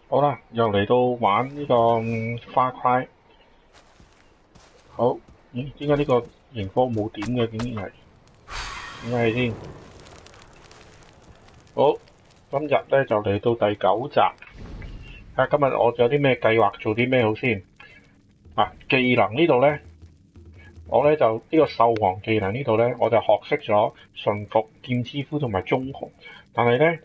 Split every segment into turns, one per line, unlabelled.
好啦，又嚟到玩呢個Far Cry。好，咦？點解呢個螢火冇點嘅？竟然係點解先？好，今日咧就嚟到第9集。睇下今日我有啲咩計劃，做啲咩好先。技能呢度咧，我咧就呢個獸王技能呢度咧，我就學識咗馴服、劍之夫同埋棕熊。但係咧，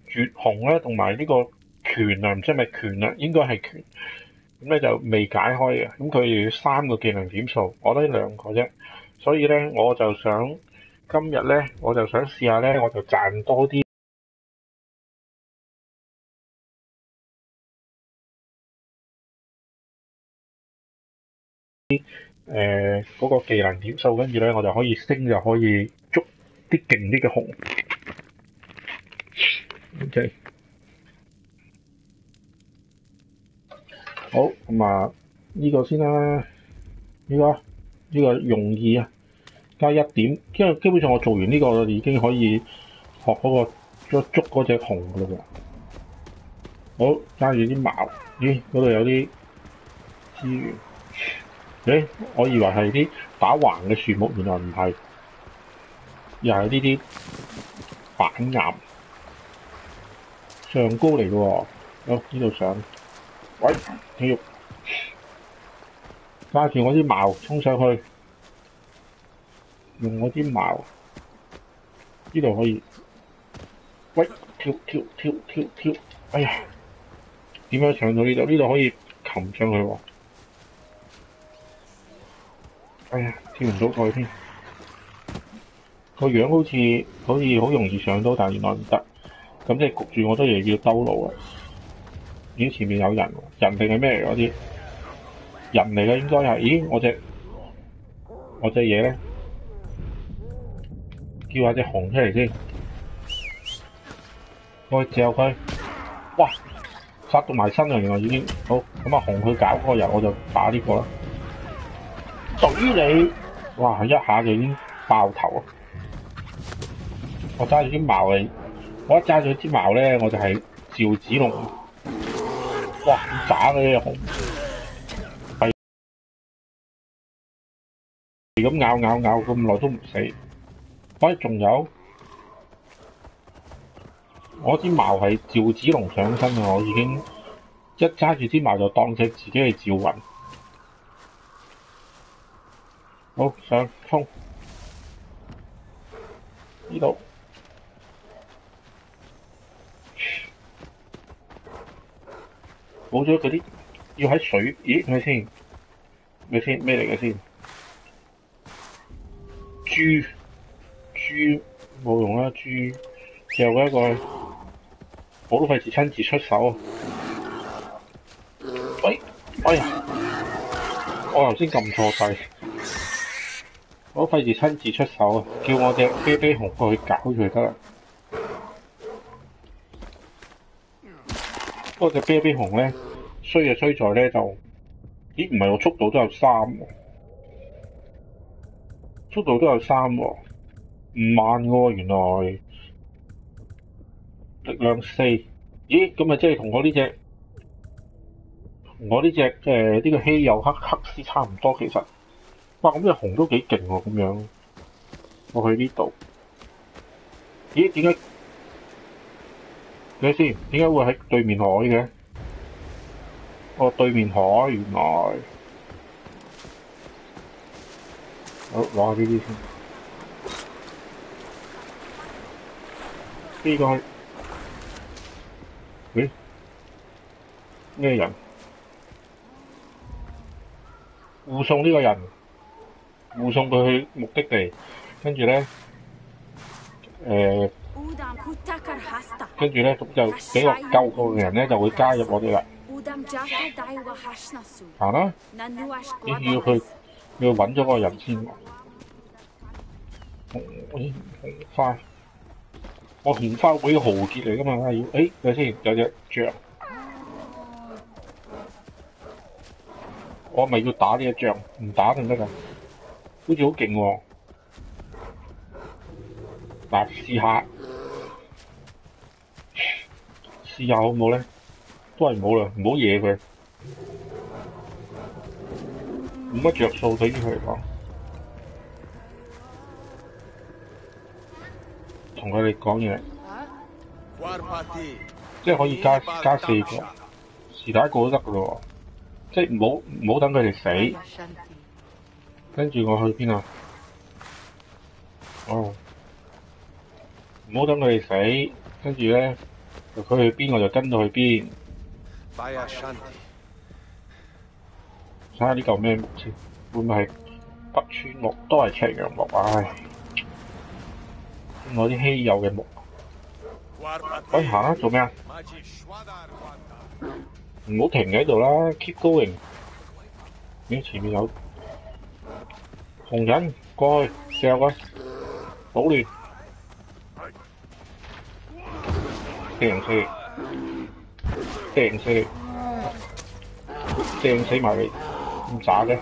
絕熊咧同埋呢個拳啊，唔知係咪拳啊？應該係拳。咁咧就未解開嘅，咁佢要3個技能點數，我得2個啫，所以咧我就想今日咧我就想試下咧，我就賺多啲嗰個技能點數，跟住咧我就可以升，就可以捉啲勁啲嘅熊。OK， 好，咁啊呢個先啦，呢個容易啊，加1點，因為基本上我做完呢個已經可以學嗰個捉嗰隻熊㗎啦喎。好，揸住啲矛，咦，嗰度有啲資源。我以為係啲打橫嘅樹木，原來唔係，又係呢啲板岩上高嚟嘅喎。好，呢度上，喂，要揸住我啲矛衝上去，用我啲矛，呢度可以，喂，跳，哎呀，點樣上到呢度？呢度可以擒上去喎。哎呀，跳唔到過去添，個樣好似好容易上到，但原來唔得，咁即係焗住我都又要兜路啊！咦，前面有人喎，人定係咩嚟嗰啲？人嚟嘅應該係，咦，我隻嘢咧，叫下隻熊出嚟先，我去嚼佢，哇，殺到埋身啊！原來已經好，咁啊熊去搞嗰個人，我就打呢個啦，懟你，哇，一下就已經爆頭啊！我揸住啲矛嚟，我一揸住支矛咧，我就係趙子龍。哇！咁渣嘅呢隻熊，係咁咬咁耐都唔死。喂，仲有我支矛係趙子龍上身啊！我已經一揸住支矛就當隻自己係趙雲。好，上衝呢度。冇咗嗰啲，要喺水，咦？睇先，咩嚟嘅先？豬冇用啦，豬掉一個，我都費事親自出手啊！喂，哎呀，我頭先撳錯掣，我都費事親自出手啊！叫我隻啤啤熊過去搞佢就得啦。不過隻啤啤熊咧，衰就衰在咧就，咦？唔係我速度都有3喎，速度都有3喎，唔慢嘅喎，原來力量4，咦？咁咪即係同我呢隻呢個稀有黑絲差唔多其實。哇！咁隻熊都幾勁喎，咁樣。我去呢度，咦？點解先？點解會喺對面海嘅？哦，對面海原來。好，攞下呢啲先。飛過去。咦？咩人？護送呢個人，護送佢去目的地，跟住咧，跟住咧咁就俾我救過嘅人咧就會加入我哋啦。行啦，你要去揾咗嗰個人先喎。紅花，我紅花會豪傑嚟噶嘛？要睇先，有隻象，我咪要打呢隻象，唔打就得㗎？好似好勁喎！嗱，試下好唔好咧？都係唔好啦，唔好惹佢，冇乜着數對於佢嚟講。同佢哋講嘢，即係可以加4個，是但一個都得噶咯喎，即係唔好等佢哋死。跟住我去邊啊？哦，唔好等佢哋死，跟住咧佢去邊我就跟到去邊。睇下呢嚿咩木先，會唔會係北川木？都係赤楊木，唉，攞啲稀有嘅木。喂，行啊！做咩啊？唔好停喺度啦 ，keep going。咦，前面有紅人過去射佢，搗亂，掟死你，掟死你，掟死埋你，咁渣嘅，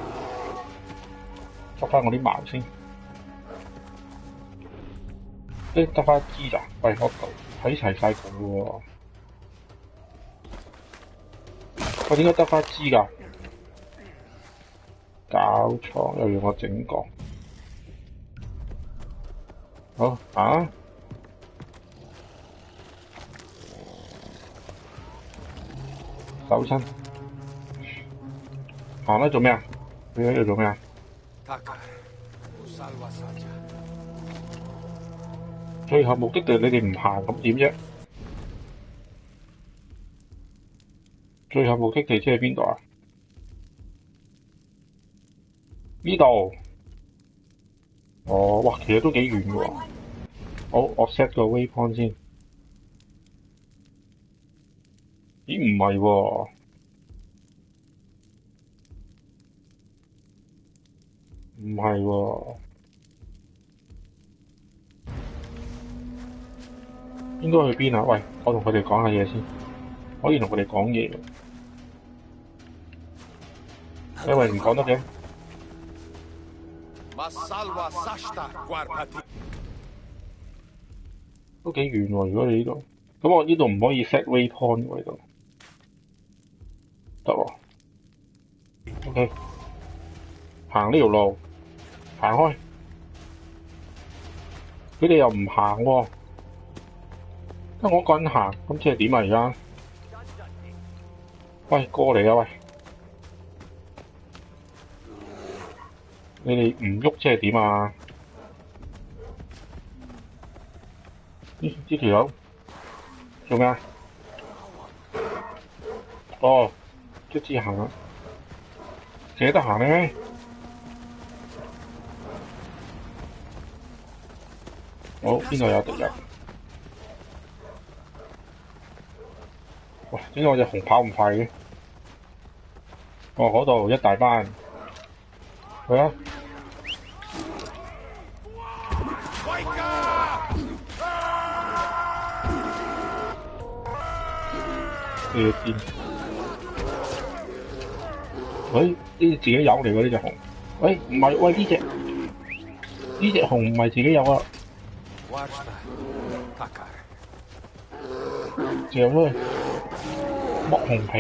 執翻我啲矛先。得翻一支咋？喂，我睇齊晒佢喎。我點解得翻一支㗎？搞錯，又要我整個。好啊！手親，行啦！做咩啊？你喺度做咩啊？最後目的地你哋唔行咁點啫？最後目的地即係邊度啊？呢度。哦，哇，其實都幾遠喎。好，我 set 個 waypoint 先。咦，唔係喎。唔係喎。應該去邊啊？喂，我同佢哋講下嘢先。可以同佢哋講嘢嘅。因為唔講得嘅。都幾遠喎，如果你呢度，咁我呢度唔可以 set waypoint 喎，呢度得喎。OK， 行呢條路，行開。佢哋又唔行喎，得我一個人行，咁即係點啊？而家，喂，過嚟啊！喂，你哋唔喐即係點啊？呢條友做咩啊？哦，卒之行啦，捨得行咩？好，邊度有敵人？喂，點解我隻熊跑咁快嘅？哦，嗰度一大班，去啊！射箭。喂，呢隻自己有嚟喎，呢隻熊。喂，唔係，喂，呢隻熊唔係自己有啊。嚼出去，剝熊皮，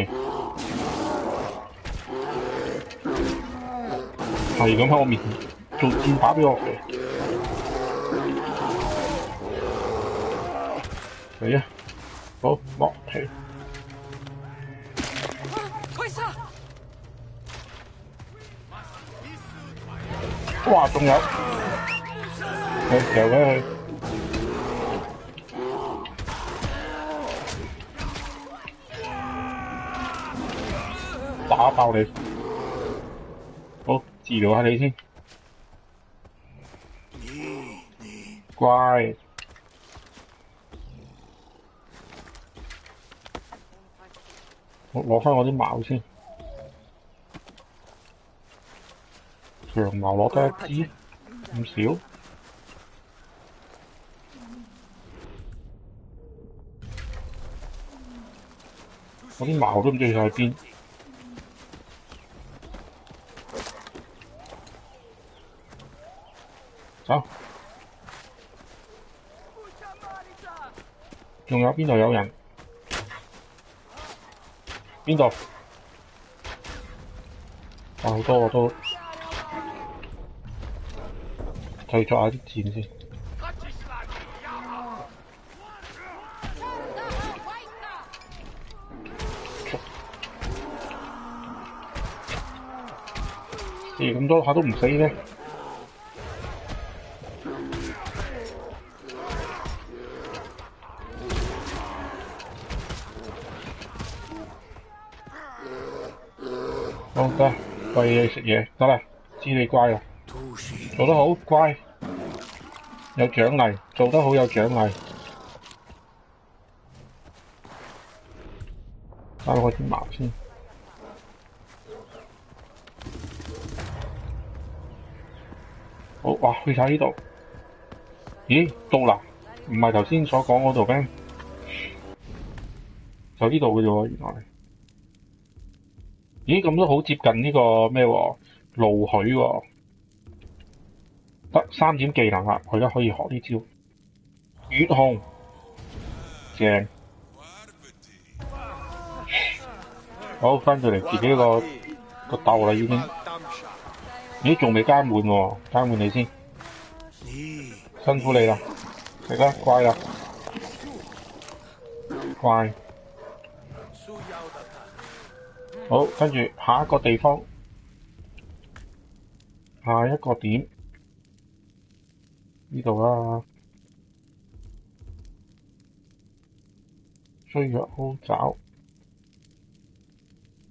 係咁喺我面前做箭靶俾我嘅。嚟啊！好，剝皮。哇！仲有，係掉俾佢。打爆你！好，治療下你先。乖。我攞返我啲矛先。長矛攞得一支，唔少。我啲矛都唔知去晒邊。走。仲有邊度有人？邊度？好多我都製作下啲箭先。咁多下都唔死咩？好得，餵你食嘢，得啦，知你乖啦，做得好，乖，有獎勵，做得好有獎勵。打開啲矛先。好，哇，去晒呢度。咦，到啦？唔係頭先所講嗰度咩？就呢度嘅啫喎，原來。咦，咁都好接近呢個咩喎？路許喎。得3點技能啦，我而家可以學呢招。月控，正。好，翻到嚟自己個竇啦已經。咦，仲未加滿喎，加滿你先。辛苦你啦，食啦，乖啦，乖。好，跟住下一個地方，下一個點呢度啦。衰弱好爪，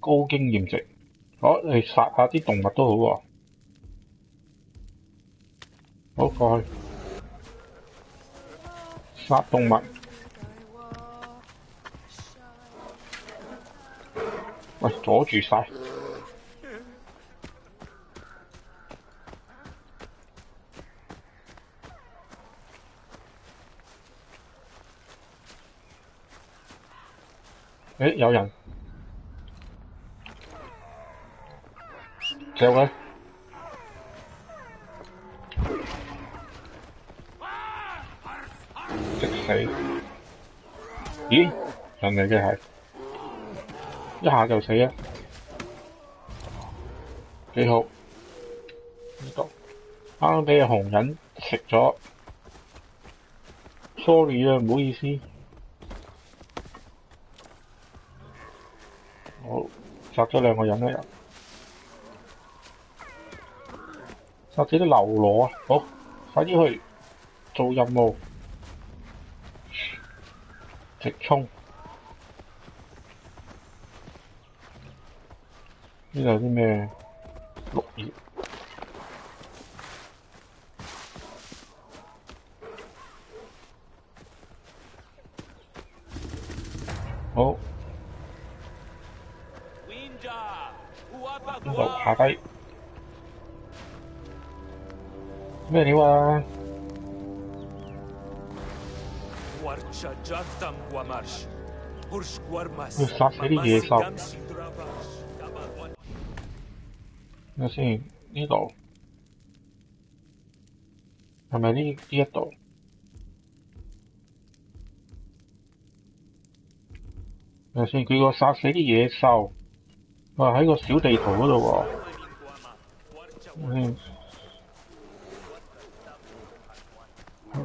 高經驗值。好，你殺下啲動物都好喎。好，過去殺動物。喂，阻住晒。有人嚼佢，即死。咦，人嚟嘅係，一下就死啊！幾好。呢度啱啱俾個紅人食咗 ，sorry 啊，唔好意思。好，殺咗2個人啦又。殺死啲流羅啊！好，快啲去做任務，直衝。呢度有啲咩綠葉？好，呢度下低咩料啊？要殺死啲野獸。睇下先，呢度係咪呢一度？睇下先，佢個殺死啲野獸，喺個小地圖嗰度喎。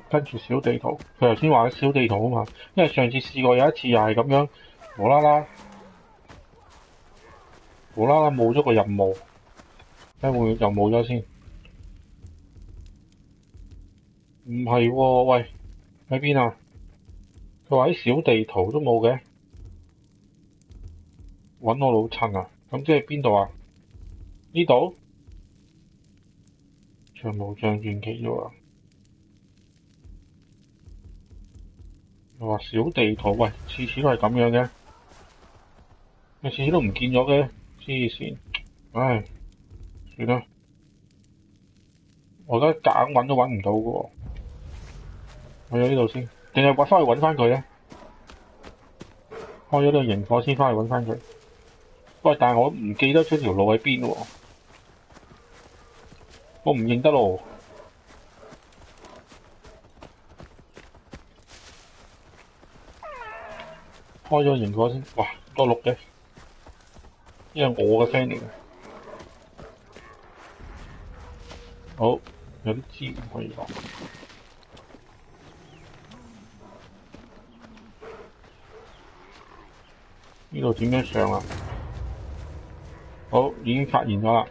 跟住小地圖，佢頭先話小地圖啊嘛，因為上次試過有一次又係咁樣，無啦啦冇咗個任務，睇下會唔會又冇咗先？唔係喎，喂，喺邊啊？佢話喺小地圖都冇嘅，揾我老襯啊！咁即係邊度啊？呢度？長毛象傳奇啫喎。佢話小地圖，喂，次次都係咁樣嘅，你次次都唔見咗嘅，黐線！唉，算啦，我而家夾硬揾都揾唔到嘅喎。去咗呢度先，定係翻去揾翻佢咧？開咗呢個營火先翻去揾翻佢。喂，但係我唔記得咗條路喺邊喎，我唔認得咯。開咗營火先，哇，多綠嘅。因為我嘅 friend 嚟嘅。好，有啲資源可以攞。呢度點樣上啊？好，已經發現咗啦。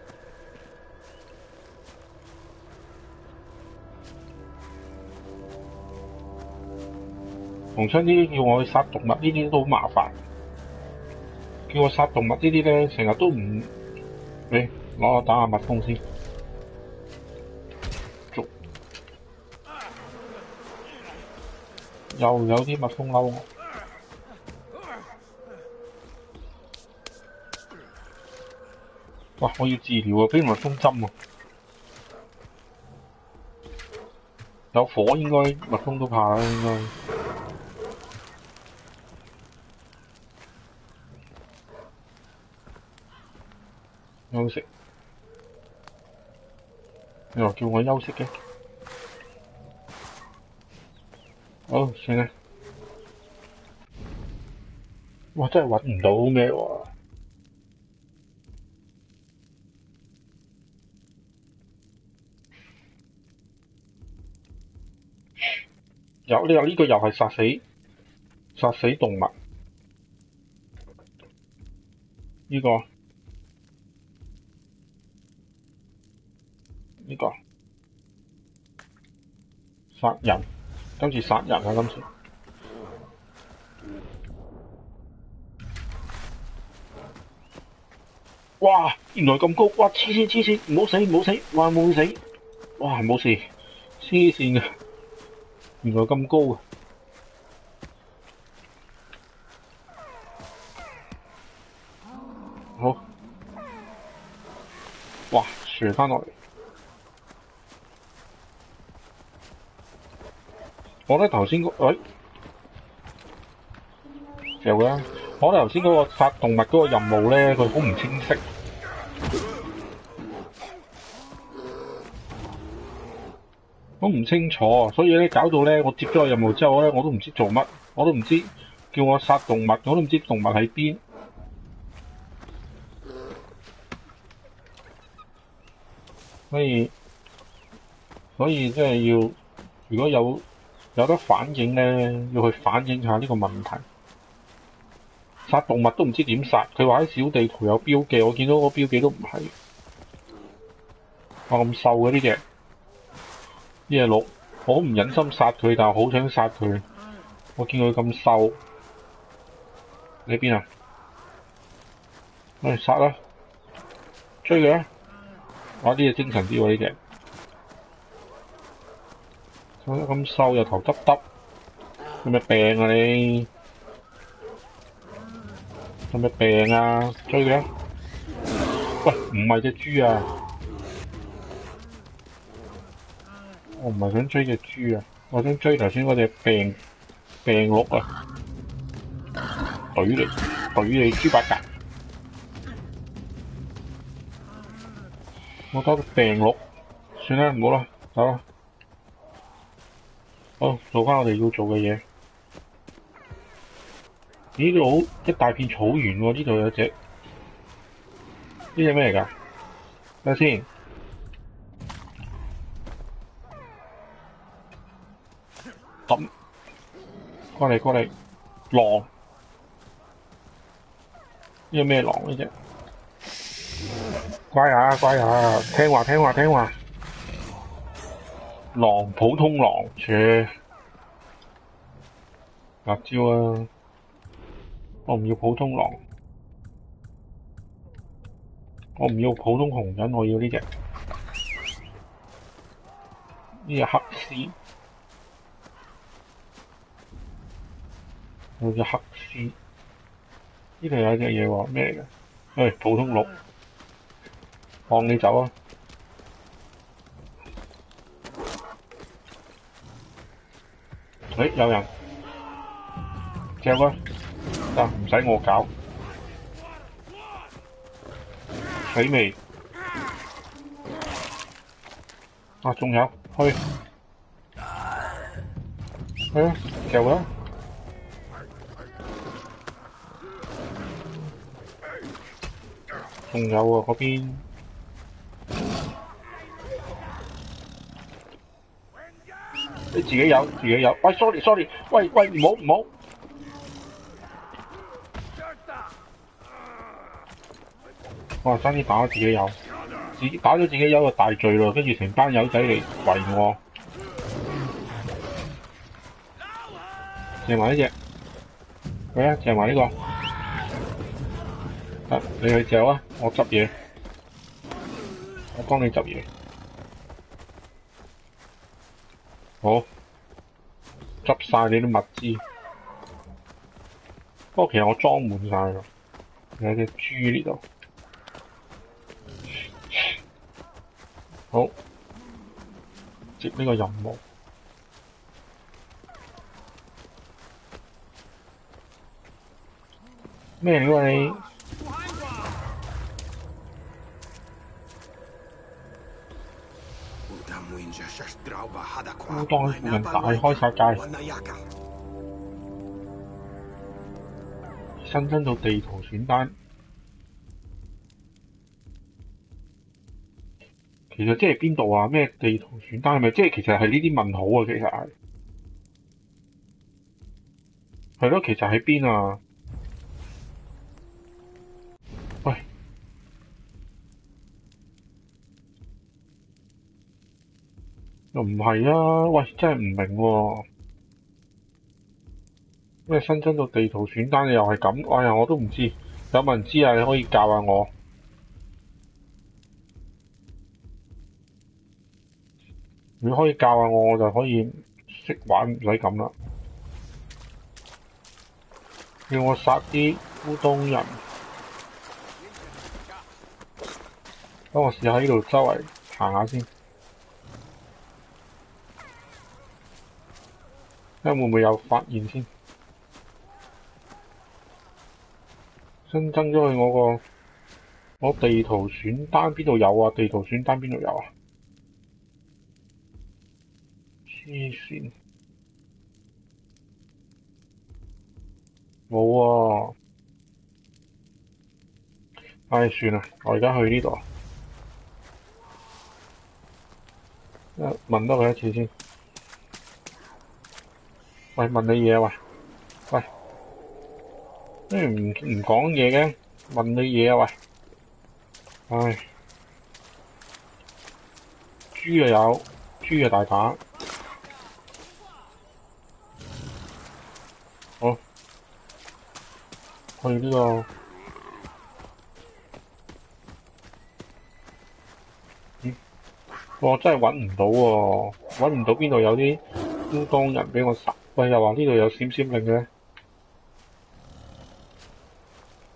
逢親呢啲叫我去殺動物，呢啲都好麻煩。叫我殺動物呢啲咧，成日都唔，你攞我打下蜜蜂先。捉，又有啲蜜蜂嬲我。哇！我要治療啊，俾蜜蜂針啊！有火應該蜜蜂都怕啦，應該。休息。你話叫我休息嘅？好，算啦。哇！真係揾唔到咩喎？你話呢個又係殺死動物。呢個殺人，今次殺人啊！今次。哇！原來咁高，哇！黐線，唔好死，哇冇死，哇冇事，黐線嘅，原來咁高啊！好，哇！射翻落嚟，我覺得頭先有啦，我覺得頭先嗰個殺動物嗰個任務咧，佢好唔清晰。好唔清楚，所以咧搞到咧，我接咗個任務之後咧，我都唔知做乜，我都唔知叫我殺動物，我都唔知動物喺邊。所以即係要，如果有得反映咧，要去反映下呢個問題。殺動物都唔知點殺，佢話喺小地圖有標記，我見到個標記都唔係。哇咁瘦嘅呢隻鹿，我好唔忍心殺佢，但係好想殺佢。我見佢咁瘦，你邊啊？殺啦，追佢啦！哇！呢隻精神啲喎，呢隻。咁瘦又頭耷耷，有咩病啊你？有咩病啊？追佢啊！喂，唔係隻豬啊！我唔係想追隻豬啊，我想追頭先嗰隻病鹿啊！懟你豬八戒！我得病鹿，算啦，唔好啦，走啦。好，做翻我哋要做嘅嘢。呢度一大片草原喎，呢度有隻，呢隻咩嚟㗎？睇下先。抌，過嚟，狼。呢隻咩狼呢隻？乖下，聽話。狼，普通狼，辣椒啊！我唔要普通狼，我唔要普通紅人，我要呢隻。呢隻黑絲，我隻黑絲。呢度有隻嘢喎，咩嚟㗎？普通鹿，放你走啊！有人，嚼啊！得，唔使我搞。死未？啊，仲有，去啊，嚼啦！仲有喎嗰邊。你自己有，自己有。喂，sorry，喂，唔好唔好。哇！爭啲打咗自己友，打咗自己友就大罪咯，跟住成班友仔嚟圍我，射埋呢隻，喂啊，射埋呢個，你去嚼啊，我執嘢，我幫你執嘢，好，執晒你啲物資。不過其實我裝滿晒啦，有隻豬呢度。好，接呢個任務。咩料啊你？烏當附近大開殺戒，新增到地圖選單。其實即係邊度啊？咩地圖選單係咪即係其實係呢啲問號啊？其實係咯，其實喺邊啊？喂，又唔係啊？喂，真係唔明喎。咩新增到地圖選單又係咁？哎呀，我都唔知，有冇人知啊？你可以教下我。你可以教下我，我就可以識玩，唔使咁啦。叫我殺啲烏冬人，等我試下喺呢度周圍行下先，睇下會唔會有發現先。新增咗去我地圖選單邊度有啊？地圖選單邊度有啊？黐線，冇啊！唉，算啦，我而家去呢度，問多佢一次先。喂，問你嘢啊喂，喂，唔講嘢嘅，問你嘢啊喂，唉，豬又有，豬又大把，好，去呢個，我真係揾唔到喎，揾唔到邊度有啲烏當人俾我殺。喂，又話呢度有閃閃令嘅，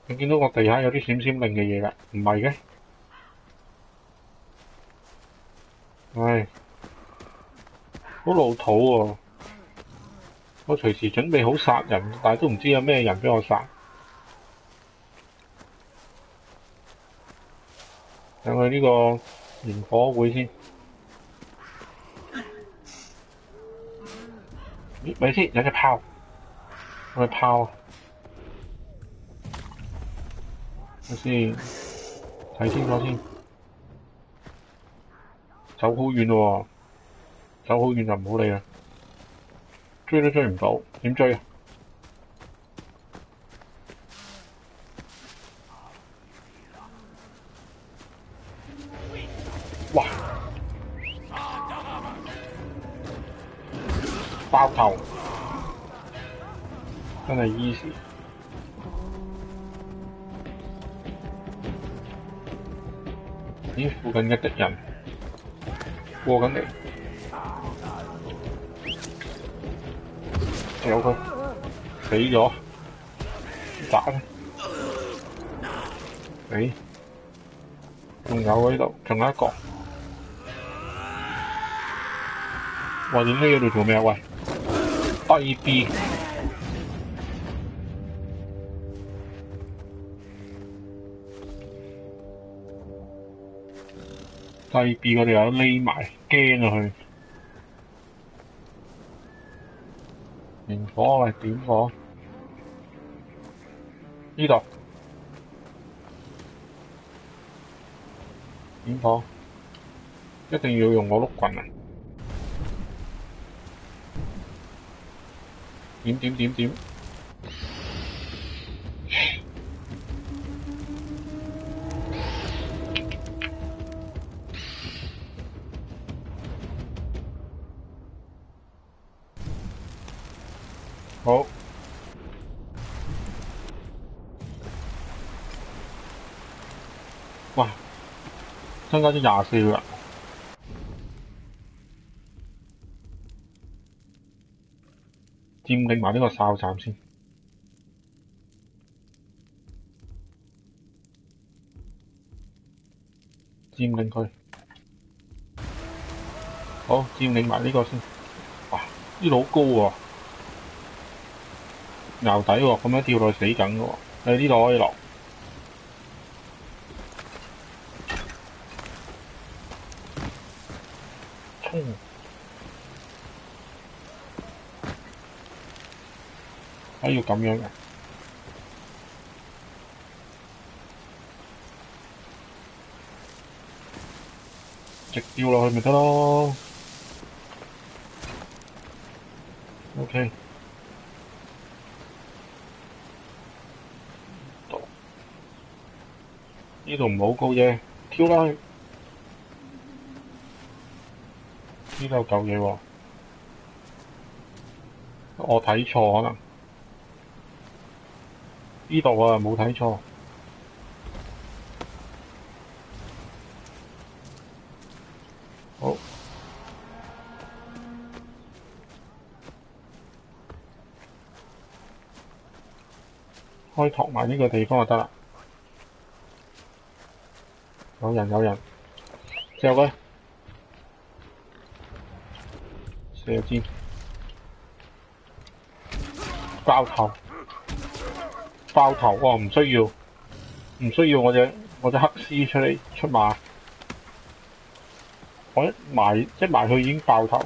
你見到我地下有啲閃閃令嘅嘢㗎？唔係嘅，唉，好老土喎！我隨時準備好殺人，但係都唔知有咩人俾我殺。上去呢個營火會先。咦，咪先，有隻炮，有隻炮啊！睇先，睇清楚先。走好遠喎，走好遠就唔好理啦。追都追唔到，點追啊？哇！爆頭，真係 easy。咦，附近嘅敵人過緊嚟，有佢死咗，打咧！誒，仲有喺度，仲有一個。喂，點解喺度做咩啊？喂，低 B。低 B 嗰度有匿埋，驚啊佢！燃火喂，點火？呢度點講？一定要用我碌棍啊！點？好，哇！增加咗24個人，佔領埋呢個哨站先。佔領佢，好，佔領埋呢個先。哇！呢度好高喎，淆底喎，咁樣跳落去死緊嘅喎。喺呢度可以落，衝！要咁樣嘅，直跳落去咪得咯。OK。呢度唔好高啫，跳落去。呢度有嚿嘢喎，我睇錯可能。呢度啊冇睇錯。好，開拓埋呢個地方就得啦。有人，之後咧射箭，爆頭，哦唔需要我隻黑絲出馬，我一埋去已經爆頭。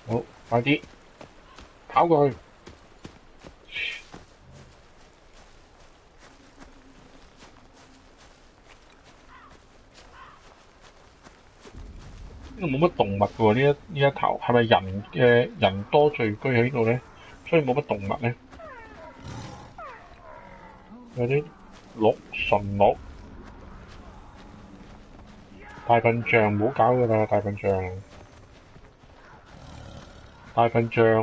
好，快啲跑過去。呢度冇乜動物嘅喎，呢一頭係咪人多聚居喺呢度咧？所以冇乜動物咧。有啲純鹿，大笨象唔好搞㗎啦，大笨象，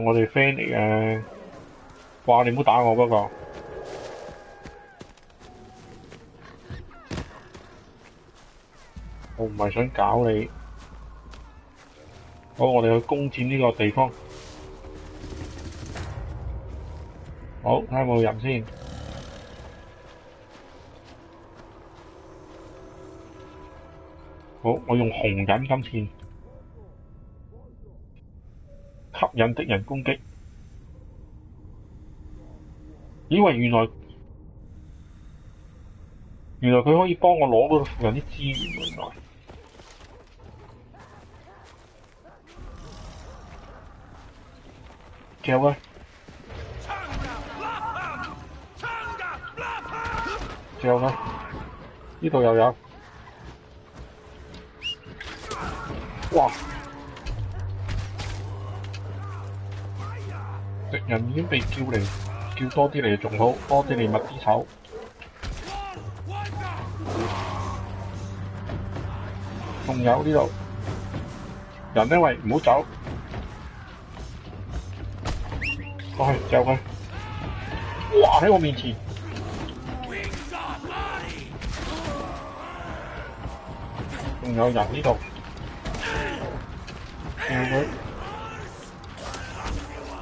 我哋 friend 嚟嘅。哇！你唔好打我不過。我唔係想搞你。好，我哋去攻佔呢個地方。好，睇下有冇人先。好，我用紅引今次吸引敵人攻擊。以為原來佢可以幫我攞嗰度附近啲資源喎，原來。掉佢，呢度又有。哇！敵人已經被叫多啲嚟仲好，多啲嚟密啲手。仲有呢度人呢？喂，唔好走，過去掉佢。哇！喺我面前，仲有人呢度，掉佢。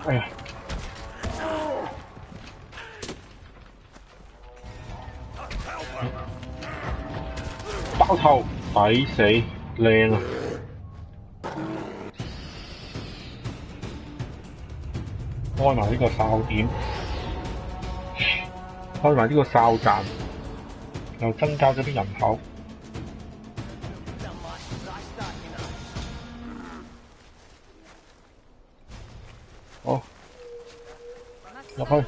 哎呀！爆頭，抵死，靚啊！開埋呢個哨點，開埋呢個哨站，又增加咗啲人口。好，入去。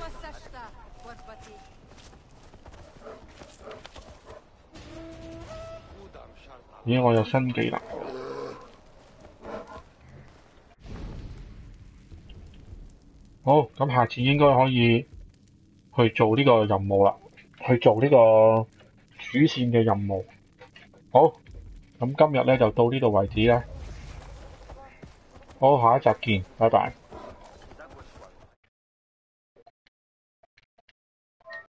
咦，我有新技能。好，咁下次應該可以去做呢個任務啦，去做呢個主線嘅任務。好，咁今日咧就到呢度為止啦。好，下一集見，拜拜。